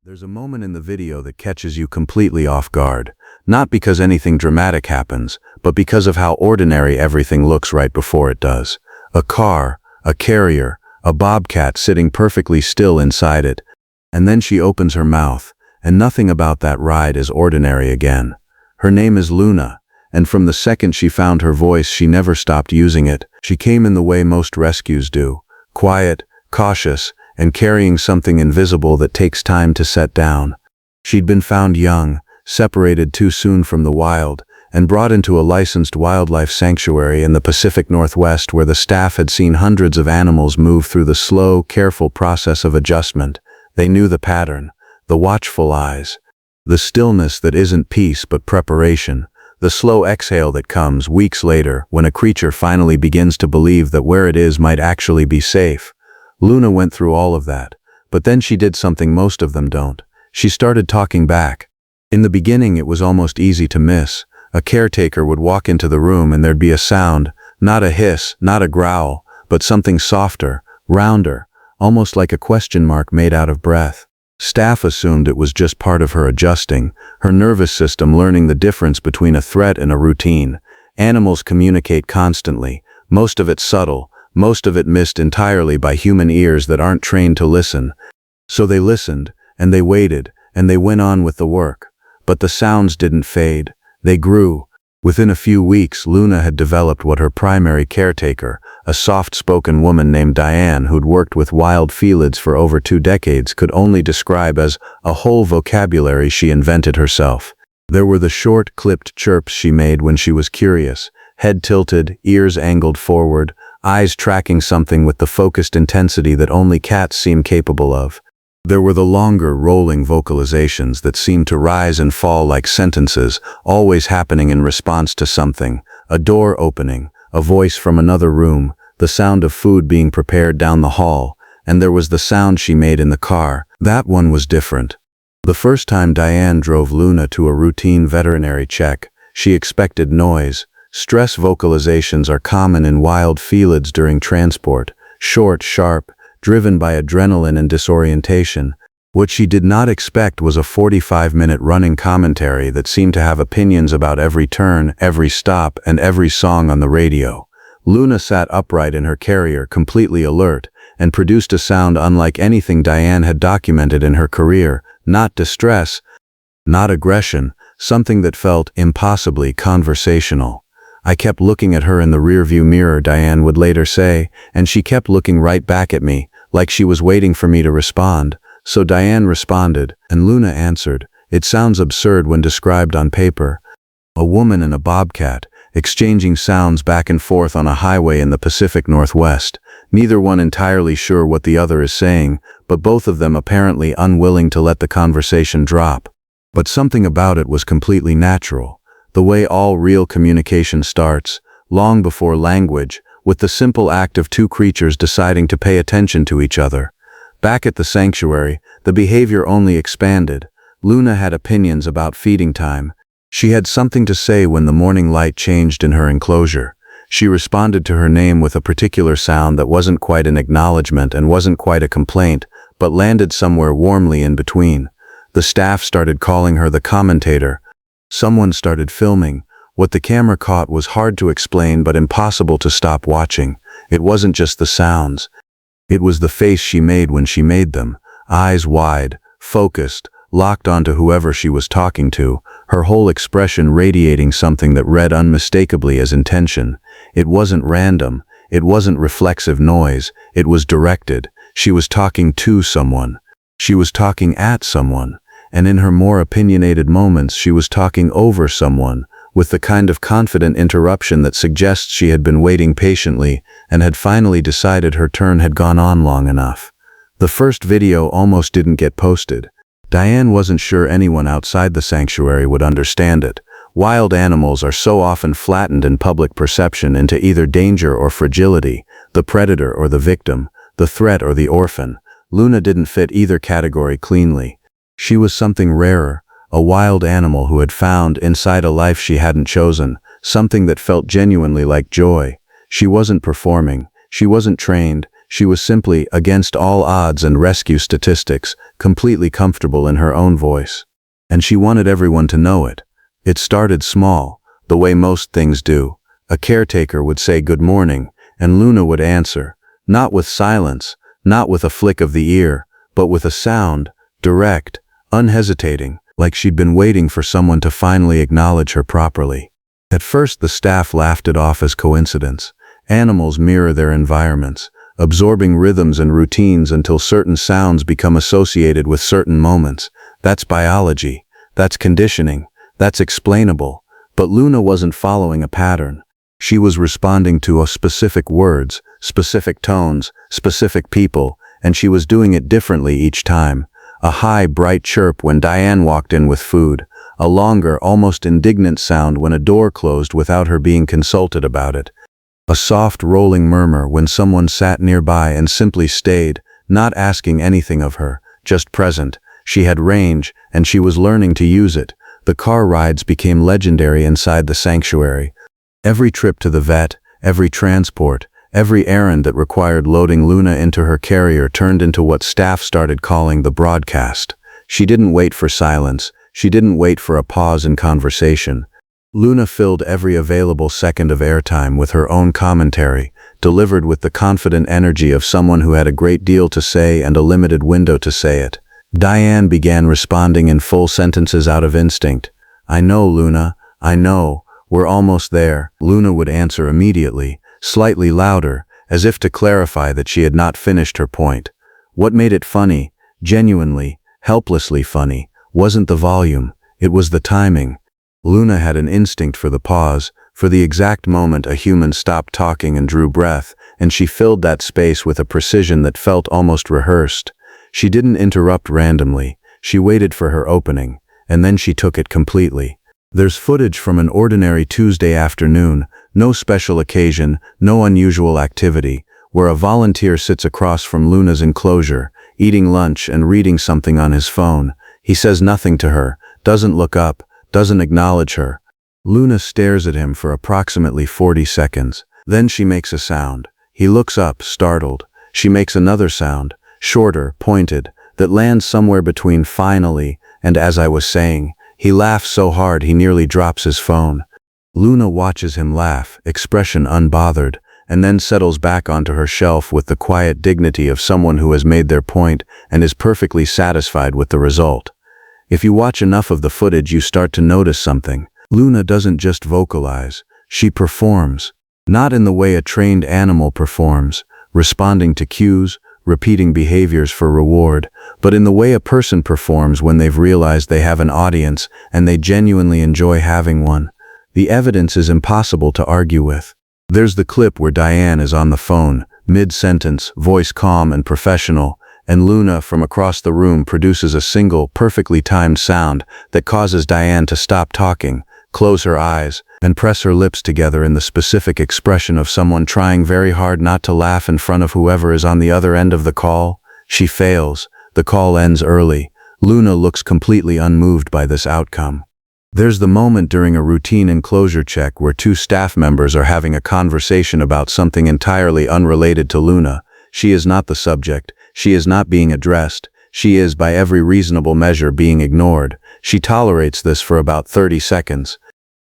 There's a moment in the video that catches you completely off guard, not because anything dramatic happens, but because of how ordinary everything looks right before it does. A car, a carrier, a Bobcat sitting perfectly still inside it, and then she opens her mouth, and nothing about that ride is ordinary again. Her name is Luna, and from the second she found her voice, she never stopped using it. She came in the way most rescues do, quiet, cautious, and carrying something invisible that takes time to set down. She'd been found young, separated too soon from the wild, and brought into a licensed wildlife sanctuary in the Pacific Northwest where the staff had seen hundreds of animals move through the slow, careful process of adjustment. They knew the pattern, the watchful eyes, the stillness that isn't peace but preparation, the slow exhale that comes weeks later when a creature finally begins to believe that where it is might actually be safe. Luna went through all of that, but then she did something most of them don't. She started talking back. In the beginning it was almost easy to miss. A caretaker would walk into the room and there'd be a sound, not a hiss, not a growl, but something softer, rounder, almost like a question mark made out of breath. Staff assumed it was just part of her adjusting, her nervous system learning the difference between a threat and a routine. Animals communicate constantly, most of it subtle, most of it missed entirely by human ears that aren't trained to listen. So they listened, and they waited, and they went on with the work. But the sounds didn't fade. They grew. Within a few weeks, Luna had developed what her primary caretaker, a soft-spoken woman named Diane who'd worked with wild felids for over 2 decades, could only describe as a whole vocabulary she invented herself. There were the short, clipped chirps she made when she was curious, head tilted, ears angled forward, eyes tracking something with the focused intensity that only cats seem capable of. There were the longer, rolling vocalizations that seemed to rise and fall like sentences, always happening in response to something, a door opening, a voice from another room, the sound of food being prepared down the hall, and there was the sound she made in the car. That one was different. The first time Diane drove Luna to a routine veterinary check, she expected noise. Stress vocalizations are common in wild felids during transport, short, sharp, driven by adrenaline and disorientation. What she did not expect was a 45-minute running commentary that seemed to have opinions about every turn, every stop, and every song on the radio. Luna sat upright in her carrier, completely alert, and produced a sound unlike anything Diane had documented in her career. Not distress, not aggression, something that felt impossibly conversational. "I kept looking at her in the rearview mirror," Diane would later say, "and she kept looking right back at me, like she was waiting for me to respond." So Diane responded, and Luna answered. It sounds absurd when described on paper. A woman and a bobcat, exchanging sounds back and forth on a highway in the Pacific Northwest, neither one entirely sure what the other is saying, but both of them apparently unwilling to let the conversation drop. But something about it was completely natural. The way all real communication starts, long before language, with the simple act of 2 creatures deciding to pay attention to each other. Back at the sanctuary, the behavior only expanded. Luna had opinions about feeding time. She had something to say when the morning light changed in her enclosure. She responded to her name with a particular sound that wasn't quite an acknowledgement and wasn't quite a complaint, but landed somewhere warmly in between. The staff started calling her the commentator. Someone started filming. What the camera caught was hard to explain but impossible to stop watching. It wasn't just the sounds. It was the face she made when she made them. Eyes wide, focused, locked onto whoever she was talking to, her whole expression radiating something that read unmistakably as intention. It wasn't random. It wasn't reflexive noise. It was directed. She was talking to someone. She was talking at someone. And in her more opinionated moments she was talking over someone, with the kind of confident interruption that suggests she had been waiting patiently and had finally decided her turn had gone on long enough. The first video almost didn't get posted. Diane wasn't sure anyone outside the sanctuary would understand it. Wild animals are so often flattened in public perception into either danger or fragility, the predator or the victim, the threat or the orphan. Luna didn't fit either category cleanly. She was something rarer, a wild animal who had found inside a life she hadn't chosen, something that felt genuinely like joy. She wasn't performing, she wasn't trained, She was simply, against all odds and rescue statistics, completely comfortable in her own voice. And she wanted everyone to know it. It started small, the way most things do. A caretaker would say good morning, and Luna would answer, not with silence, not with a flick of the ear, but with a sound, direct, unhesitating, like she'd been waiting for someone to finally acknowledge her properly. At first the staff laughed it off as coincidence. Animals mirror their environments, absorbing rhythms and routines until certain sounds become associated with certain moments. That's biology. That's conditioning. That's explainable. But Luna wasn't following a pattern. She was responding to specific words, specific tones, specific people, and she was doing it differently each time. A high, bright chirp when Diane walked in with food. A longer, almost indignant sound when a door closed without her being consulted about it. A soft, rolling murmur when someone sat nearby and simply stayed, not asking anything of her, just present. She had range, and she was learning to use it. The car rides became legendary inside the sanctuary. Every trip to the vet, every transport, every errand that required loading Luna into her carrier turned into what staff started calling the broadcast. She didn't wait for silence. She didn't wait for a pause in conversation. Luna filled every available second of airtime with her own commentary, delivered with the confident energy of someone who had a great deal to say and a limited window to say it. Diane began responding in full sentences out of instinct. "I know, Luna. I know. We're almost there." Luna would answer immediately, slightly louder, as if to clarify that she had not finished her point. What made it funny, genuinely, helplessly funny, wasn't the volume, it was the timing. Luna had an instinct for the pause, for the exact moment a human stopped talking and drew breath, and she filled that space with a precision that felt almost rehearsed. She didn't interrupt randomly, she waited for her opening, and then she took it completely. There's footage from an ordinary Tuesday afternoon, no special occasion, no unusual activity, where a volunteer sits across from Luna's enclosure, eating lunch and reading something on his phone. He says nothing to her, doesn't look up, doesn't acknowledge her. Luna stares at him for approximately 40 seconds. Then she makes a sound. He looks up, startled. She makes another sound, shorter, pointed, that lands somewhere between "finally" and "as I was saying." He laughs so hard he nearly drops his phone. Luna watches him laugh, expression unbothered, and then settles back onto her shelf with the quiet dignity of someone who has made their point and is perfectly satisfied with the result. If you watch enough of the footage, you start to notice something. Luna doesn't just vocalize, she performs. Not in the way a trained animal performs, responding to cues, repeating behaviors for reward, but in the way a person performs when they've realized they have an audience and they genuinely enjoy having one. The evidence is impossible to argue with. There's the clip where Diane is on the phone, mid-sentence, voice calm and professional, and Luna from across the room produces a single, perfectly timed sound that causes Diane to stop talking, close her eyes, and press her lips together in the specific expression of someone trying very hard not to laugh in front of whoever is on the other end of the call. She fails. The call ends early. Luna looks completely unmoved by this outcome. There's the moment during a routine enclosure check where two staff members are having a conversation about something entirely unrelated to Luna. She is not the subject. She is not being addressed. She is, by every reasonable measure, being ignored. She tolerates this for about 30 seconds.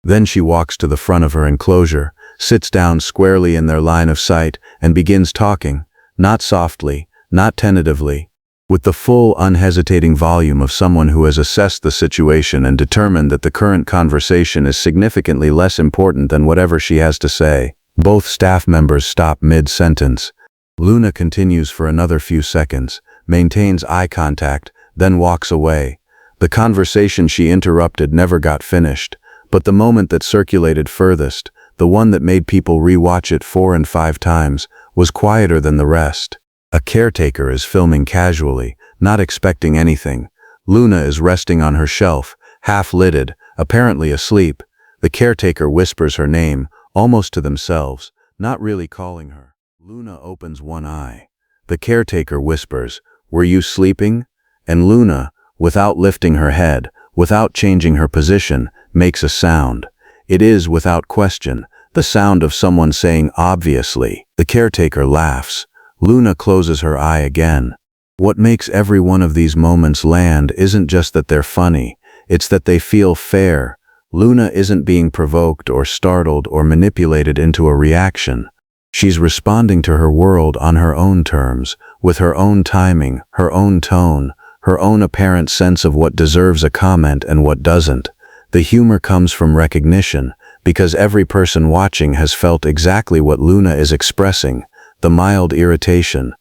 Then she walks to the front of her enclosure, sits down squarely in their line of sight, and begins talking, not softly, not tentatively, with the full, unhesitating volume of someone who has assessed the situation and determined that the current conversation is significantly less important than whatever she has to say. Both staff members stop mid-sentence. Luna continues for another few seconds, maintains eye contact, then walks away. The conversation she interrupted never got finished, but the moment that circulated furthest, the one that made people re-watch it 4 and 5 times, was quieter than the rest. A caretaker is filming casually, not expecting anything. Luna is resting on her shelf, half-lidded, apparently asleep. The caretaker whispers her name, almost to themselves, not really calling her. Luna opens one eye. The caretaker whispers, "Were you sleeping?" And Luna, without lifting her head, without changing her position, makes a sound. It is, without question, the sound of someone saying obviously. The caretaker laughs. Luna closes her eye again. What makes every one of these moments land isn't just that they're funny, it's that they feel fair. Luna isn't being provoked or startled or manipulated into a reaction. She's responding to her world on her own terms, with her own timing, her own tone, her own apparent sense of what deserves a comment and what doesn't. The humor comes from recognition, because every person watching has felt exactly what Luna is expressing, the mild irritation,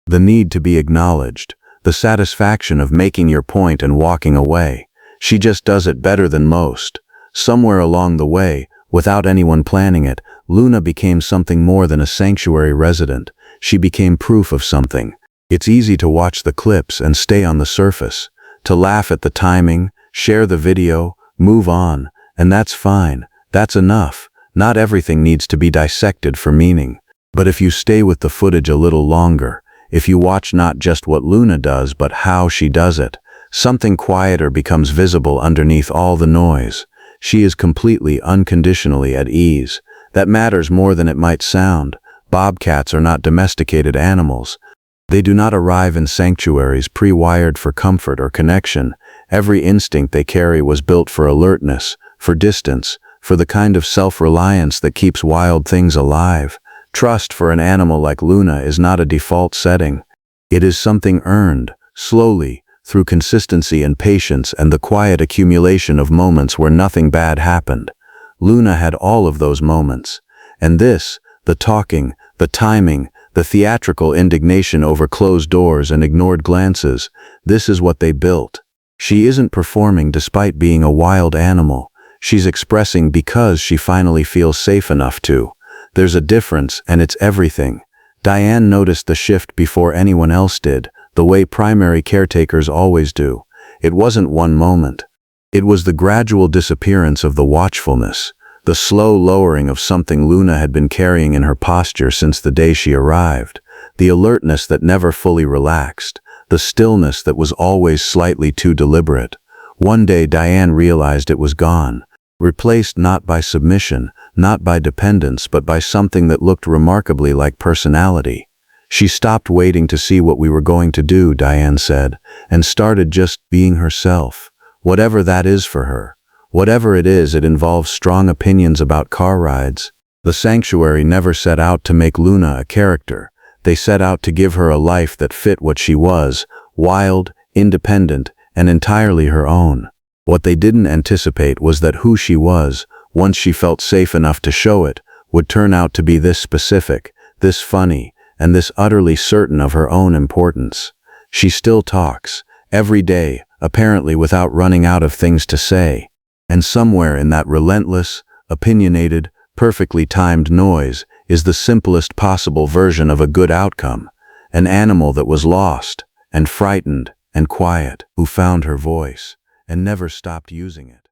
the need to be acknowledged, the satisfaction of making your point and walking away. She just does it better than most. Somewhere along the way, without anyone planning it, Luna became something more than a sanctuary resident. She became proof of something. It's easy to watch the clips and stay on the surface, to laugh at the timing, share the video, move on, and that's fine. That's enough. Not everything needs to be dissected for meaning. But if you stay with the footage a little longer, if you watch not just what Luna does but how she does it, something quieter becomes visible underneath all the noise. She is completely, unconditionally at ease. That matters more than it might sound. Bobcats are not domesticated animals. They do not arrive in sanctuaries pre-wired for comfort or connection. Every instinct they carry was built for alertness, for distance, for the kind of self-reliance that keeps wild things alive. Trust for an animal like Luna is not a default setting. It is something earned, slowly, through consistency and patience and the quiet accumulation of moments where nothing bad happened. Luna had all of those moments. And this, the talking, the timing, the theatrical indignation over closed doors and ignored glances, this is what they built. She isn't performing despite being a wild animal. She's expressing because she finally feels safe enough to. There's a difference, and it's everything. Diane noticed the shift before anyone else did, the way primary caretakers always do. It wasn't one moment. It was the gradual disappearance of the watchfulness, the slow lowering of something Luna had been carrying in her posture since the day she arrived, the alertness that never fully relaxed, the stillness that was always slightly too deliberate. One day Diane realized it was gone, replaced not by submission, not by dependence, but by something that looked remarkably like personality. She stopped waiting to see what we were going to do, Diane said, and started just being herself, whatever that is for her. Whatever it is, it involves strong opinions about car rides. The sanctuary never set out to make Luna a character. They set out to give her a life that fit what she was, wild, independent, and entirely her own. What they didn't anticipate was that who she was, once she felt safe enough to show it, would turn out to be this specific, this funny, and this utterly certain of her own importance. She still talks, every day, apparently without running out of things to say. And somewhere in that relentless, opinionated, perfectly timed noise is the simplest possible version of a good outcome. An animal that was lost, and frightened, and quiet, who found her voice, and never stopped using it.